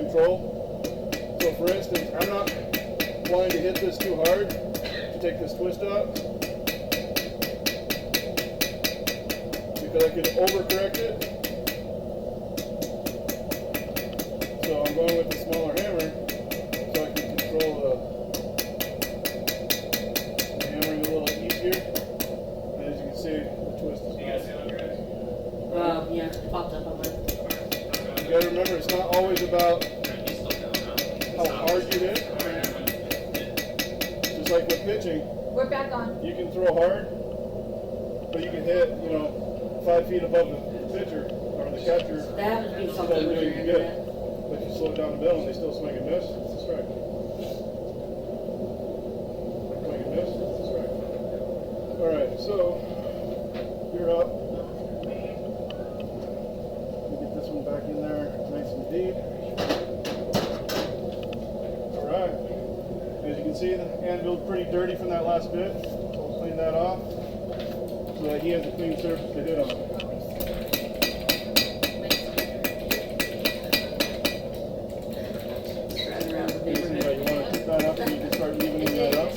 control. So for instance, I'm not wanting to hit this too hard to take this twist out, because I could overcorrect it. So I'm going with the smaller hammer so I can control the hammering a little easier. And as you can see, the twist is Yeah, it popped up on mine. You gotta remember, it's not always about how hard you hit. Just like with pitching, We're back on. you can throw hard, but you can hit, 5 feet above the pitcher or the catcher. That happens to be Still something with doing your good. internet. But you slow it down the middle and they still swing and miss, it's a strike. Swing and miss, it's a strike. Alright, so you're up. We'll get this one back in there nice and deep. Alright. As you can see, the anvil's pretty dirty from that last bit. So we'll clean that off so that he has a clean surface to hit on. Driving around the You neighborhood. want to pick that up and you can start evening that up.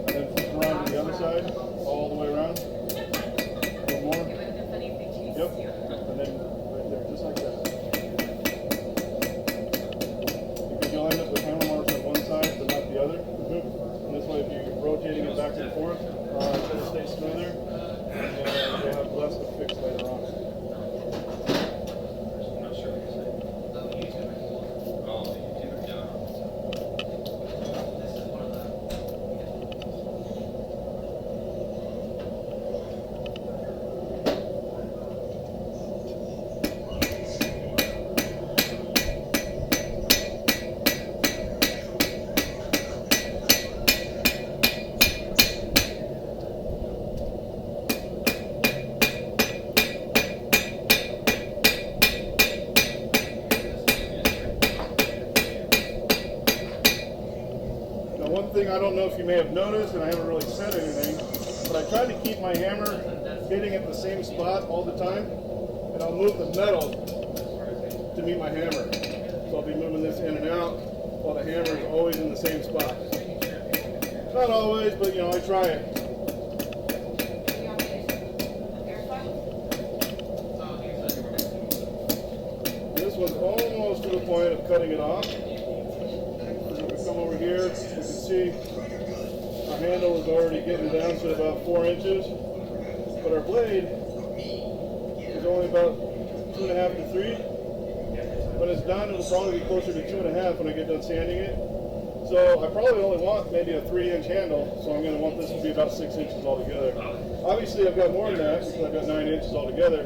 Then flip around to the other side, all the way around. A little more. Yep. And then right there, just like that. Because you'll end up with hammer marks on one side, but not the other. And this way, if you're rotating it back and forth, it'll stay smoother, and you'll have less to fix later on. One thing I don't know if you may have noticed, and I haven't really said anything, but I try to keep my hammer hitting at the same spot all the time, and I'll move the metal to meet my hammer. So I'll be moving this in and out while the hammer is always in the same spot. Not always, but I try it. This one's almost to the point of cutting it off. Come over here, you can see our handle is already getting down to about 4 inches, but our blade is only about 2.5 to 3. When it's done, it'll probably be closer to 2.5 when I get done sanding it. So I probably only want maybe a 3-inch handle, so I'm going to want this to be about 6 inches altogether. Obviously I've got more than that because I've got 9 inches altogether.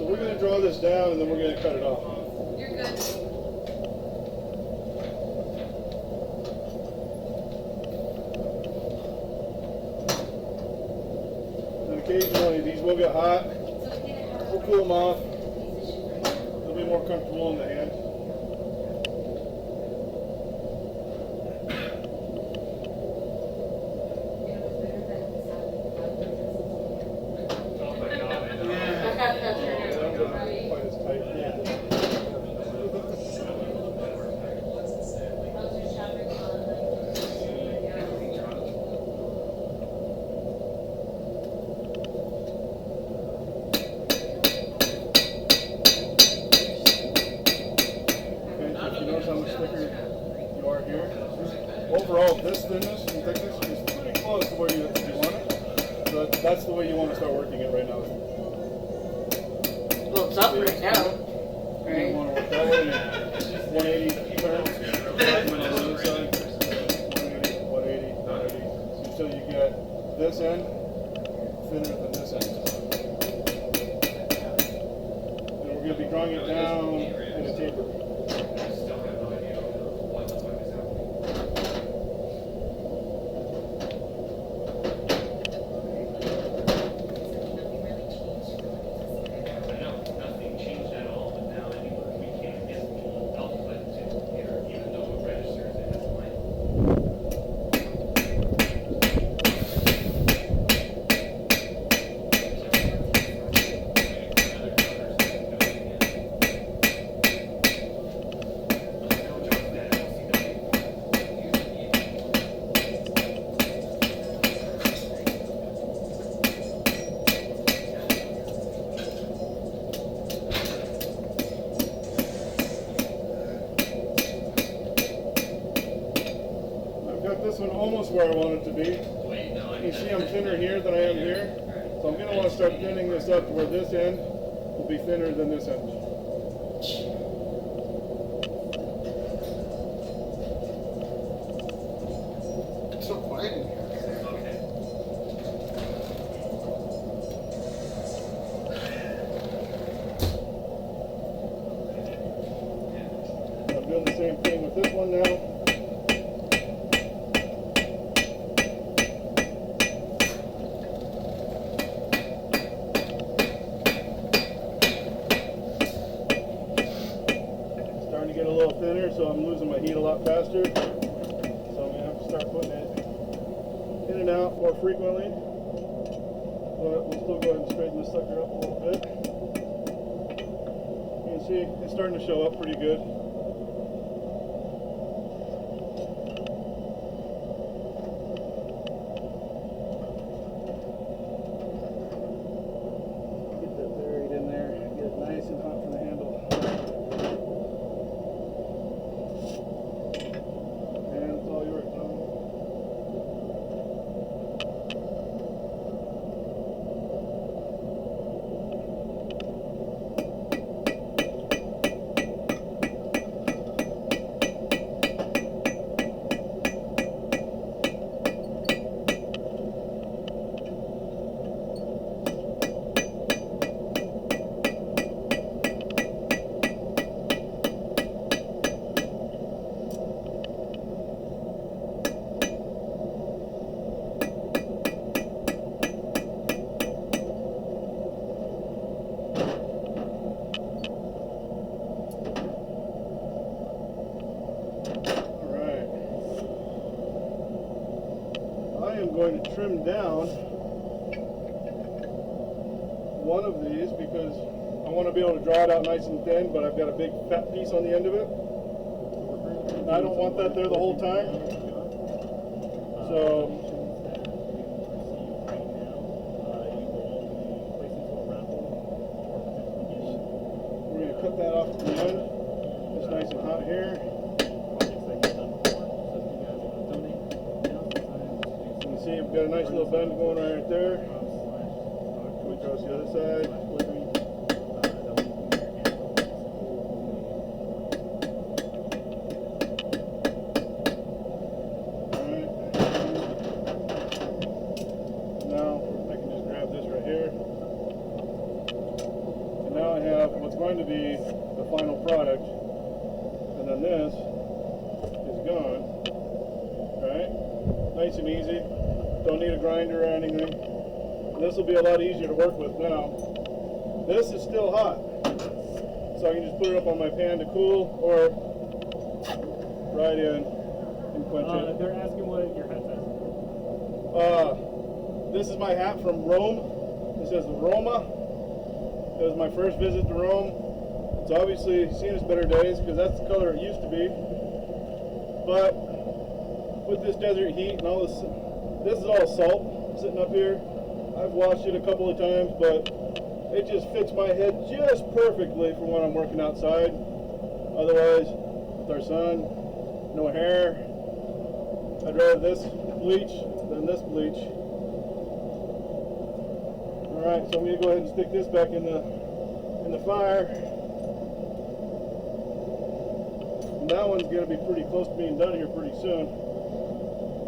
So we're going to draw this down and then we're going to cut it off. You're good. Occasionally these will get hot. We'll cool them off. They'll be more comfortable in the hand. Quite as tight. Overall, this thinness and thickness is pretty close to where you want it. So that's the way you want to start working it right now. Well, it's up right now. You Right? want to work that way, 180 turns. And on the other side, 180, 180. Until you get this end thinner than this end. And we're going to be drawing it down in a taper. this one almost where I want it to be. You see I'm thinner here than I am here. So I'm going to want to start thinning this up to where this end will be thinner than this end. It's so quiet in here. I'm doing the same thing with this one now. Starting to get a little thinner, so I'm losing my heat a lot faster. So I'm going to have to start putting it in and out more frequently. But we'll still go ahead and straighten this sucker up a little bit. You can see it's starting to show up pretty good. Get that buried in there, get it nice and hot from the handle. And it's all yours, Tom. I am going to trim down one of these because I want to be able to draw it out nice and thin, but I've got a big fat piece on the end of it. I don't want that there the whole time. So we're going to cut that off at the end. It's nice and hot here. See, we've got a nice little bend going right there. We cross the other side. Alright. Now I can just grab this right here. And now I have what's going to be the final product. And then this is gone. Alright? Nice and easy. Don't need a grinder or anything. This will be a lot easier to work with now. This is still hot, so I can just put it up on my pan to cool, or right in and quench it. They're asking what your hat says. This is my hat from Rome. It says Roma. It was my first visit to Rome. It's obviously seen its better days because that's the color it used to be. But with this desert heat and all this is all salt sitting up here. I've washed it a couple of times, but it just fits my head just perfectly for when I'm working outside. Otherwise, with our sun, no hair, I'd rather this bleach than this bleach. Alright, so I'm going to go ahead and stick this back in the fire. And that one's going to be pretty close to being done here pretty soon.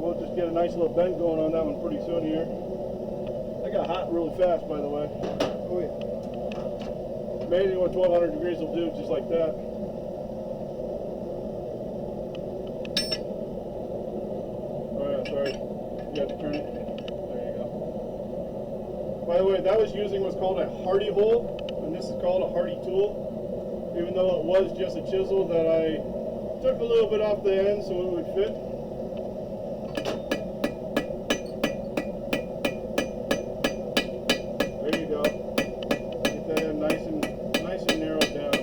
We'll just get a nice little bend going on that one pretty soon here. That got hot really fast, by the way. Oh yeah. Amazing what 1200 degrees will do just like that. Oh yeah, sorry. You got to turn it. There you go. By the way, that was using what's called a Hardy hole, and this is called a Hardy tool. Even though it was just a chisel that I took a little bit off the end so it would fit. There you go. Get that in nice and narrowed down.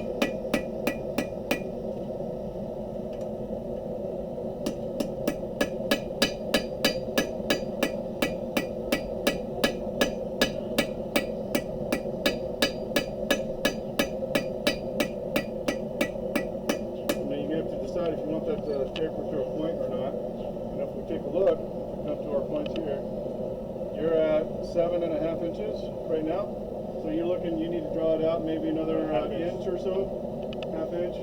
And then you have to decide if you want that taper to a point or not. And if we we take a look, come to our points here, you're at 7.5 inches right now. So you're looking, you need to draw it out maybe another inch or so, half inch.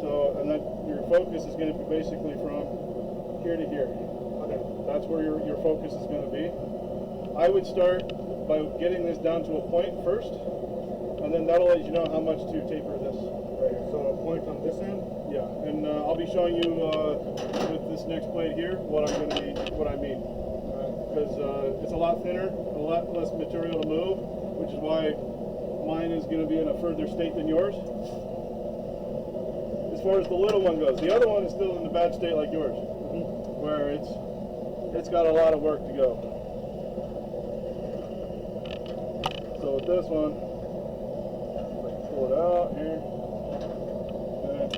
So, and then your focus is going to be basically from here to here. Okay. That's where your focus is going to be. I would start by getting this down to a point first, and then that'll let you know how much to taper this. Right, so a point on this end? Yeah, and I'll be showing you with this next blade here what I mean. Because it's a lot thinner, a lot less material to move, which is why mine is going to be in a further state than yours. As far as the little one goes, the other one is still in a bad state like yours, where it's got a lot of work to go. So with this one, I can pull it out here. Okay.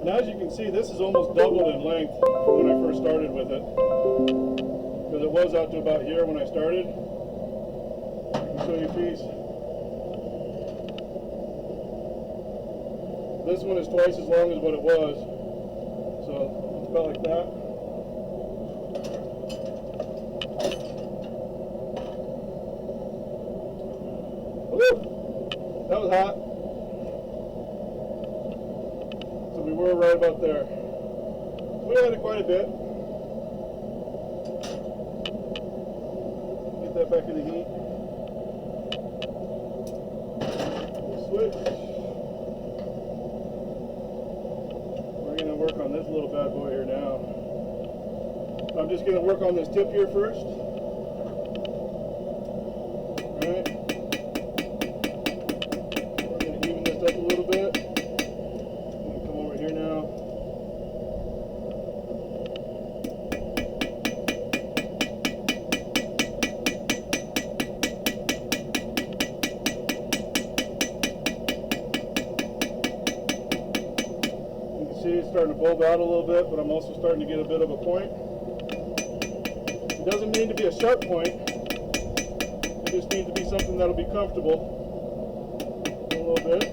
And as you can see, this is almost doubled in length from when I first started with it. Because it was out to about here when I started. I can show you a piece. This one is twice as long as what it was. So it's about like that. Woo! That was hot. We were right about there. We had it quite a bit. Get that back in the heat. Switch. We're going to work on this little bad boy here now. I'm just going to work on this tip here first. Alright. We're going to even this up a little bit. See, it's starting to bulge out a little bit, but I'm also starting to get a bit of a point. It doesn't need to be a sharp point. It just needs to be something that'll be comfortable. A little bit.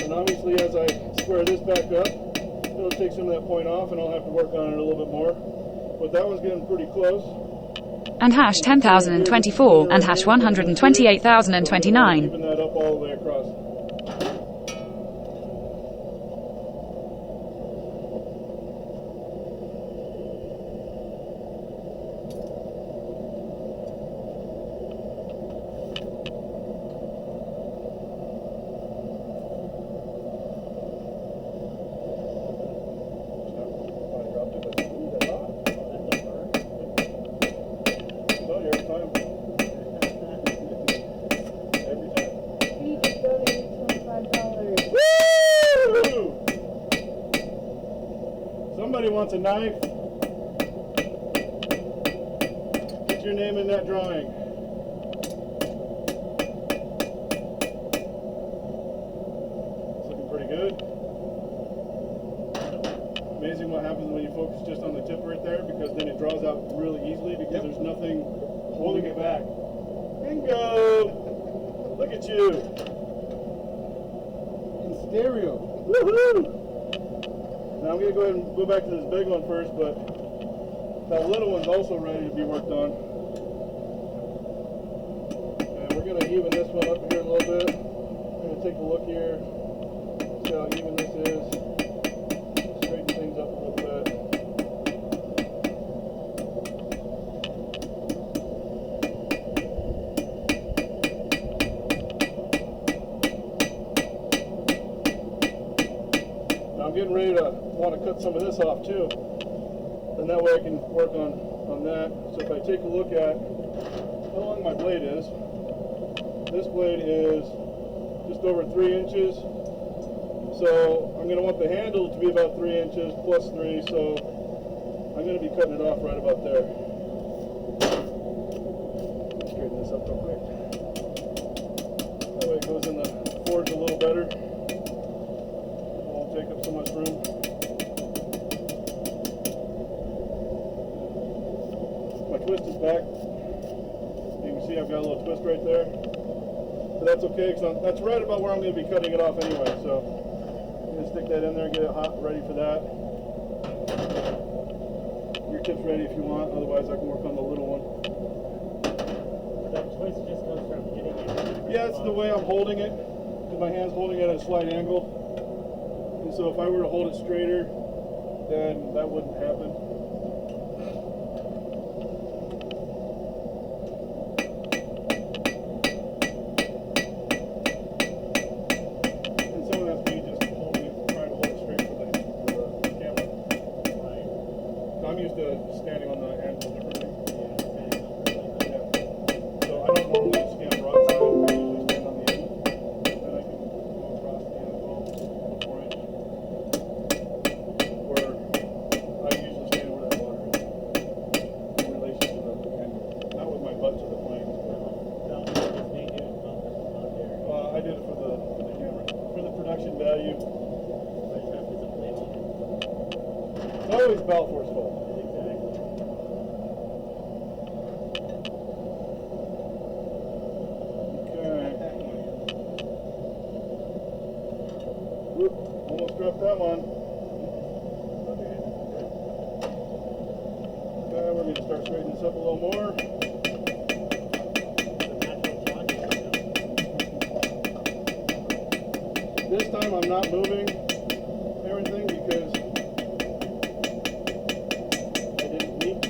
And obviously as I square this back up, it'll take some of that point off and I'll have to work on it a little bit more. But that one's getting pretty close. And hash 10,024 and hash 128,029. Even that up all the way across. Somebody wants a knife? Put your name in that drawing. It's looking pretty good. Amazing what happens when you focus just on the tip right there, because then it draws out really easily because there's nothing holding it back. Bingo! Look at you. In stereo. Woohoo! Now I'm going to go ahead and go back to this big one first, but that little one's also ready to be worked on. And we're going to even this one up here a little bit. I'm going to take a look here, see how even this is. Straighten things up a little bit. Now I'm getting ready to want to cut some of this off too, and that way I can work on that. So if I take a look at how long my blade is, this blade is just over 3 inches, So I'm going to want the handle to be about 3 inches plus 3, so I'm going to be cutting it off right about there. Straighten this up real quick. That way it goes in the forge a little better. It won't take up so much room. My twist is back. You can see I've got a little twist right there. But that's okay, because that's right about where I'm going to be cutting it off anyway. So I'm going to stick that in there, get it hot, ready for that. Your tip's ready if you want, otherwise I can work on the little one. That twist just comes from getting it. Yeah, it's the way I'm holding it, because my hand's holding it at a slight angle. And so if I were to hold it straighter, then that wouldn't happen. And some of that's me just trying to hold it straight for the camera. I'm used to standing on the handle differently. Yeah. So I don't normally stand broadside. I usually stand on the end. Then I can go across the end as well, 4 inch. Where I usually stand where that water is in relation to the angle. Not with my butt to the plane. I did it for the camera. For the production value. It's always Balfour's fault. Whoop, almost dropped that one. Okay, we're going to start straightening this up a little more. This time I'm not moving everything because I didn't need to.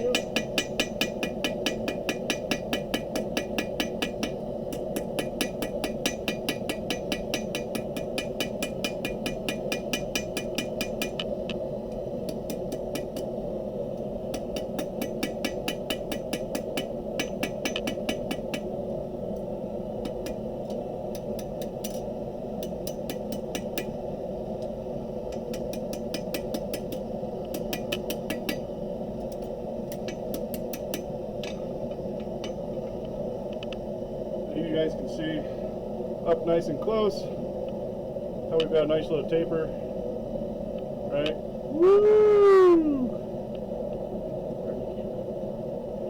You guys can see up nice and close how we've got a nice little taper, right? Woo!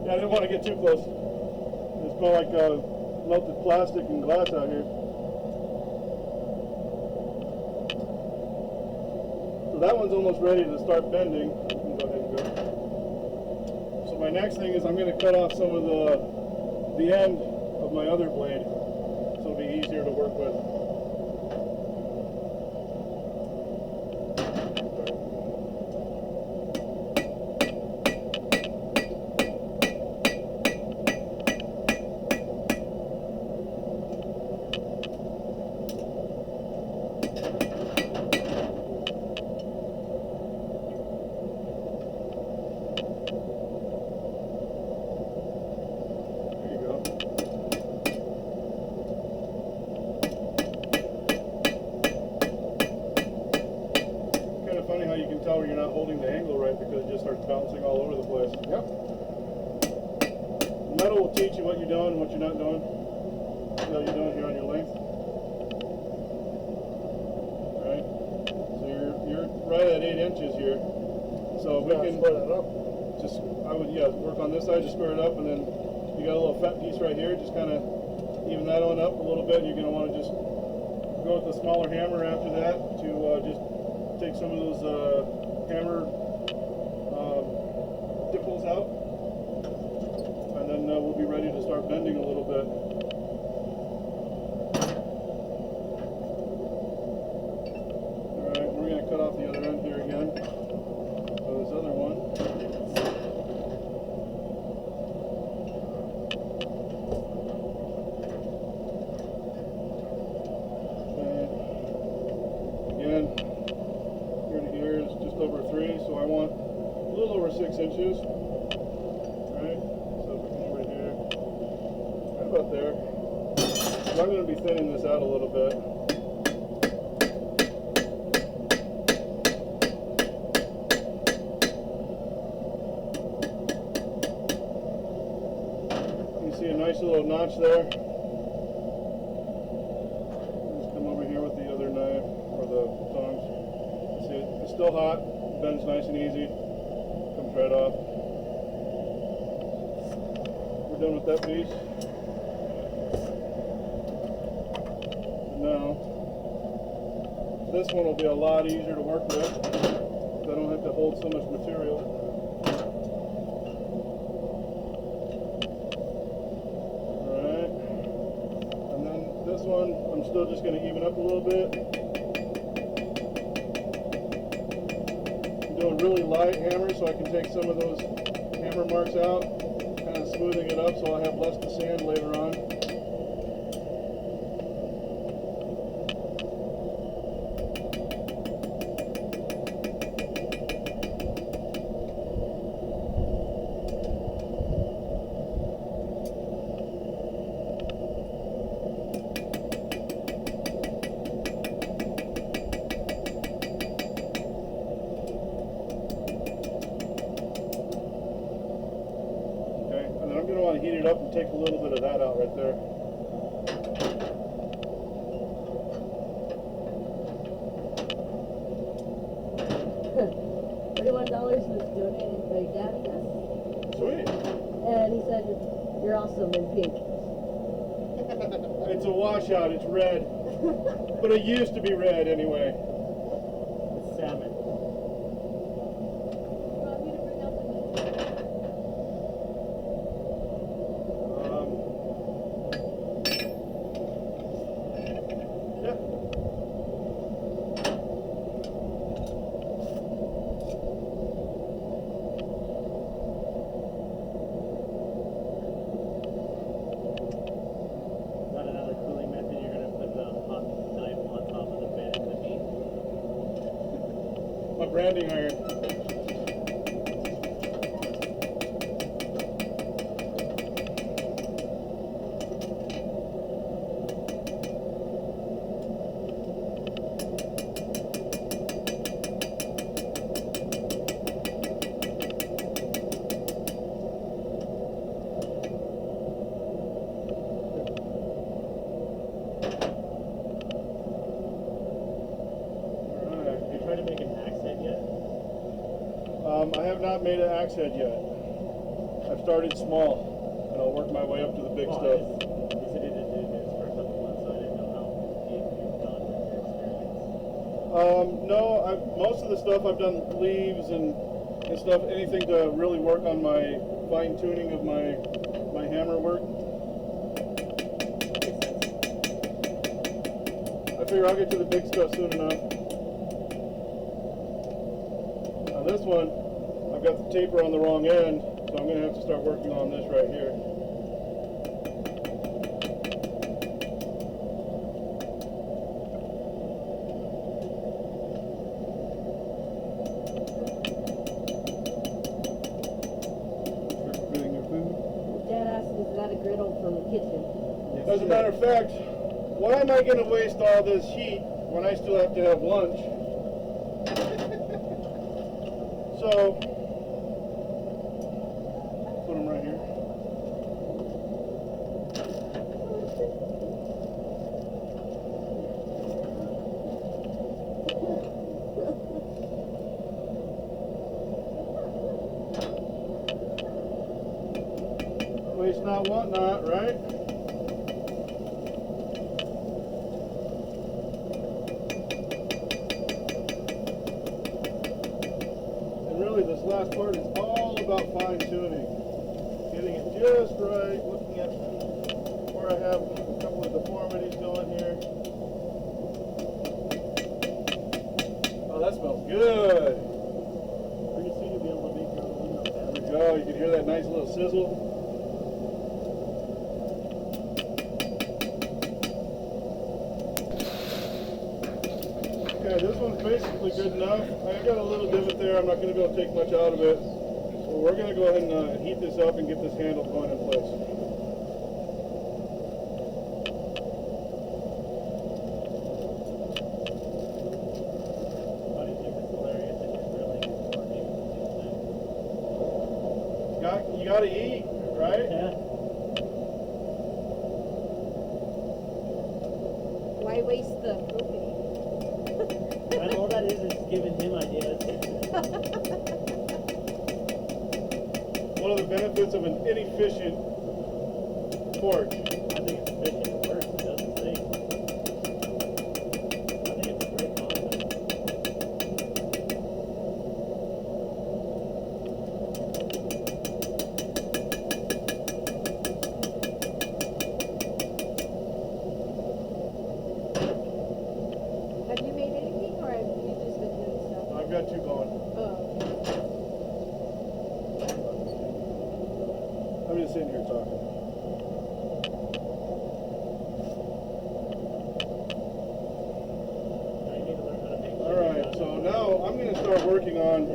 Yeah, I didn't want to get too close. It smells like melted plastic and glass out here. So that one's almost ready to start bending. You can go ahead and go. So my next thing is I'm going to cut off some of the end of my other blade, so it'll be easier to work with. There you go. Funny how you can tell you're not holding the angle right because it just starts bouncing all over the place. Yep. Metal will teach you what you're doing and what you're not doing. See how you're doing here on your length. Alright. So you're right at 8 inches here. So we can square that up. Just work on this side, just square it up, and then you got a little fat piece right here, just kinda even that on up a little bit. You're gonna want to just go with the smaller hammer after that to just take some of those hammer dimples out, and then we'll be ready to start bending a little bit. Alright, we're going to cut off the other end here again. So this other one. Again, here is just over 3, so I want a little over 6 inches. Alright, so if we come over here, right about there. So I'm going to be thinning this out a little bit. much there. Just come over here with the other knife or the tongs. See, it's still hot. Bends nice and easy. Comes right off. We're done with that piece. Now, this one will be a lot easier to work with. I don't have to hold so much material. Alright. And then this one, I'm still just going to even up a little bit. I'm doing really light hammer so I can take some of those hammer marks out. Kind of smoothing it up so I'll have less to sand later on. I'm going to want to heat it up and take a little bit of that out right there. $31 was donated by Dad, yes. Sweet. And he said, you're awesome in pink. It's a washout. It's red. But it used to be red anyway. It's salmon. Want me to bring out the meat? Yeah. Is that another cooling method? You're going to put the hot knife on top of the bed and the meat? My branding iron. Have you tried to make an axe head yet? I have not made an axe head yet. I've started small, and I'll work my way up to the big stuff. You said you did this for a couple months, so I didn't know how deep you've gone with your experience. No, most of the stuff I've done leaves and stuff, anything to really work on my fine tuning of my hammer work. Makes sense. I figure I'll get to the big stuff soon enough. Now this one, I've got the taper on the wrong end, so I'm going to have to start working on this right here. Getting your food. Dad asked, is that a griddle from the kitchen? As a matter of fact, why am I going to waste all this heat when I still have to have lunch? So, put them right here. Waste not, want not, right? Really, this last part is all about fine tuning, getting it just right, looking at where I have a couple of deformities going here. Oh, that smells good. Pretty soon you'll be able to make your own window There panel. we go. You can hear that nice little sizzle. Okay, this one's basically good enough. I got a little divot there. I'm not going to be able to take much out of it. So we're going to go ahead and heat this up and get this handle going in place. How do you think it's hilarious that you're grilling and working at the same time? You got to eat, right? Yeah. benefits of an inefficient torch. I think it's efficient. It works. It doesn't sink. I think it's a great concept. Have you made anything or have you just been doing stuff? I've got two going. Oh, I'm just sitting here talking. Now you need to learn how to make All right, so now I'm going to start working on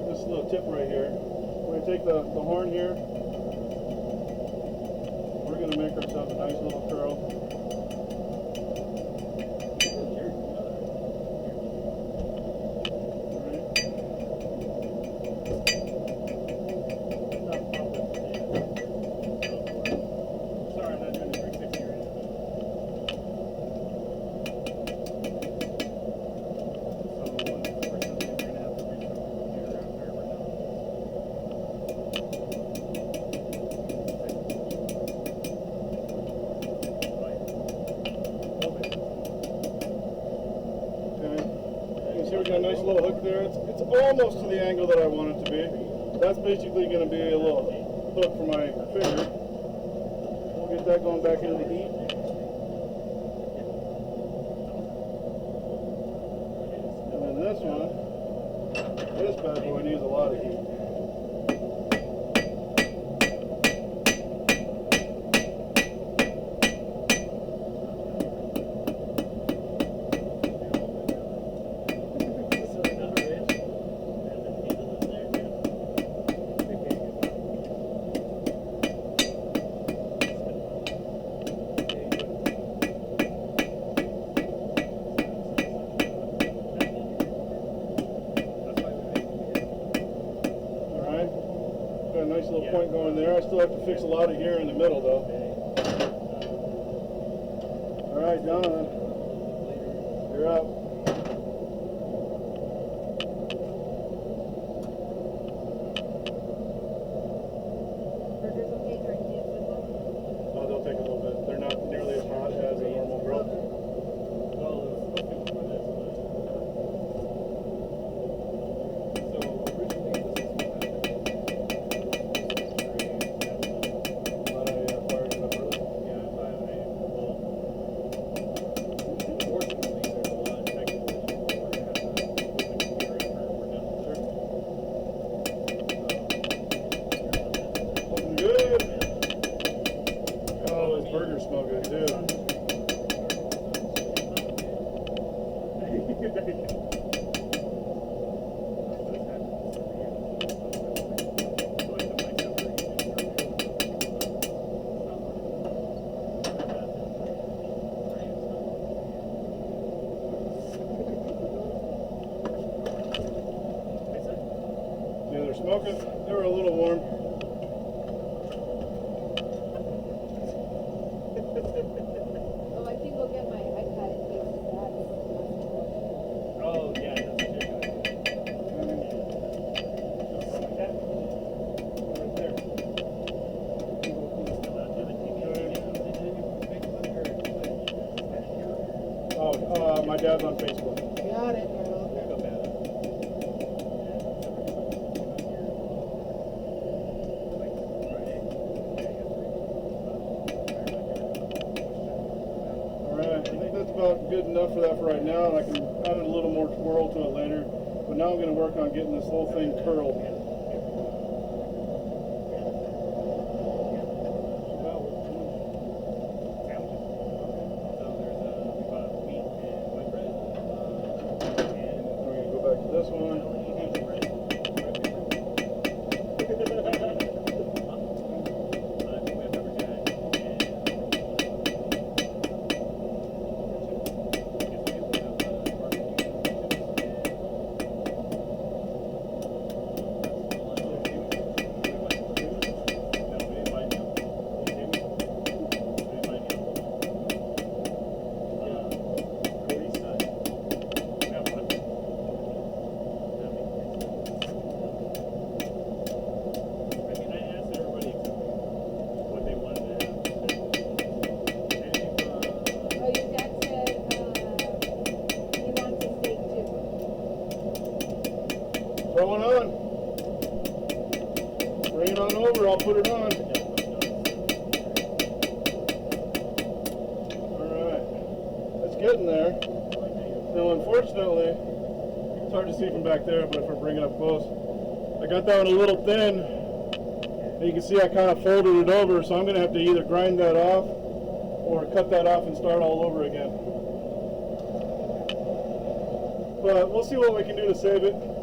this little tip right here. We're going to take the horn here. We're going to make ourselves a nice little curl. Sorry, I'm not doing the 360 right now. So, for something, we're going to have to reach over here where we're not. Okay. You can see we got a nice little hook there. It's almost to the angle that I want it to be. That's basically going to be a little hook for my finger. We'll get that going back into the heat. And then this one, this bad boy needs a lot of heat. So, another ridge. And then the needle is there, yeah. All right. Got a nice little point going there. I still have to fix a lot of here in the middle though. All right, Donna, you're up. burgers okay during the football? Oh, they'll take a little bit. They're not nearly as hot as a normal grill. Well, it was supposed to be before this, but... So, originally, this is what But I fired it up early. yeah, well... Unfortunately, there's a lot of technical issues where we're going to have to move the computer after we're done with it. Looking good. Oh, those burgers smell good too. Yeah, they're smoking. They were a little warm. Oh, I can go get my iPad and fix that. Oh, yeah, that's what you're doing. Like that? Right there. Oh, my dad's on Facebook. Got it, bro. All right, I think that's about good enough for that for right now, and I can add a little more twirl to it later. But now I'm going to work on getting this whole thing curled. We're going to go back to this one. Going on. Bring it on over, I'll put it on. Alright. It's getting there. Now unfortunately, it's hard to see from back there, but if we're bringing it up close, I got that one a little thin. And you can see I kind of folded it over, so I'm going to have to either grind that off or cut that off and start all over again. But we'll see what we can do to save it.